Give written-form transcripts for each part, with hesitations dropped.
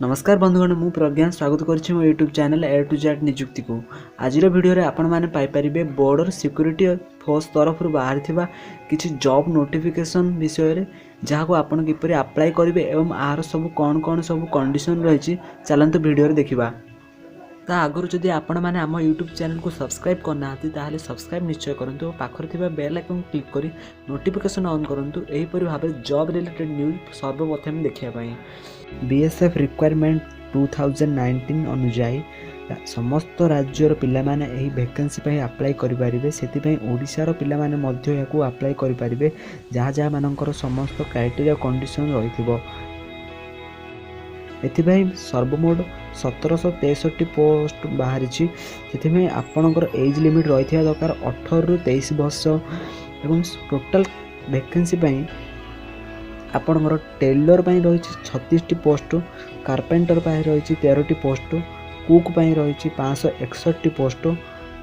नमस्कार बंधुगण मु प्रज्ञा स्वागत करुच्ची मो YouTube channel A to Z Nijukti को आज वीडियो रे आपण माने पाई परिबे बॉर्डर सिक्योरिटी फोर्स तरफ बाहर थिबा किछि जॉब नोटिफिकेशन विषय रे जहाँ को आपण किपरि अप्लाई करिवे एवं आर सब कौन सब कंडीशन रहिछि चलंतु वीडियो रे देखिबा। ता आगुर जदि आपण माने आम यूट्यूब चैनल को सब्सक्राइब करना ताहले सब्सक्राइब निश्चय करंतु और पाखर थिबा बेल आइकन क्लिक करी नोटिफिकेशन ऑन करंतु एही परि भाबे जॉब रिलेटेड न्यूज सर्वप्रथम देखिया पई। बीएसएफ रिक्वायरमेंट 2019 अनुजाई समस्त राज्यर पिला माने एही वैकेंसी पई अप्लाई करि परिबे सेति पई ओडिसा पिला माने मध्य याकू अप्लाई करि परिबे जहाँ जहाँ मानकर समस्त क्राइटेरिया कंडीशन रहिथिबो। एथिपाई सर्वमोट 1763 पोस्ट बाहरी से आपणकर एज लिमिट रही दरकार 18 रु 23 वर्ष एवं टोटाल वैकेंसी आपणकर टेलर रही 36 पोस्ट, कारपेंटर रही 13 पोस्ट, कुक रही 561 पोस्ट,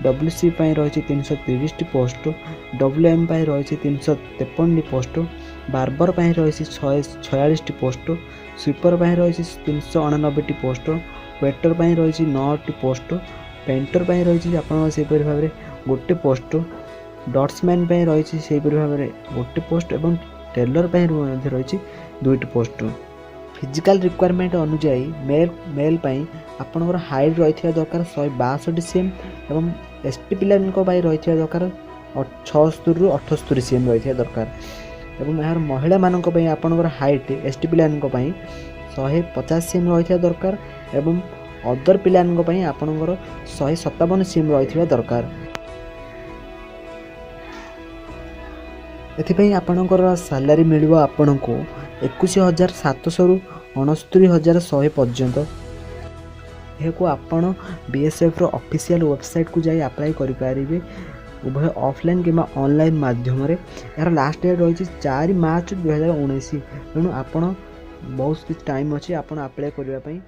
डब्ल्यूसी रही 330 पोस्ट, डब्ल्यूएम रही 353 पोस्ट, बार्बर रही 46 पोस्ट, स्वीपर रही 389 पोस्ट, वेटर रही 9 पोस्ट, पेंटर रही आपपर भाव में गोटे पोस्ट, डट्समैन रही से भाव में गोटे पोस्ट और टेलर रही 2 पोस्ट। फिजिकल रिक्वायरमेंट अनुजाई मेल आपंकर हाइट रही दरकार 162 cm और एसटी पिला रही दरकार 76 रु 78 cm रही दरकार एवं यार महिला मानक आपंकर हाइट एसटी पिला 150 cm रही दरकार एवं अदर पिला आपंकर 157 cm रही दरकार। एथिपाई आपणकर सैलरी मिलिबो आपनको 21,700 रु 69,100 पर्यंत। यह आपण बीएसएफ रो ऑफिशियल वेबसाइट को जाई अप्लाई करि पारिबे उभय ऑफलाइन किंबा ऑनलाइन माध्यम रे। यार लास्ट डेट रही 4 मार्च 2019 तेणु आपण बहुत टाइम अच्छी आप अप्लाई करने।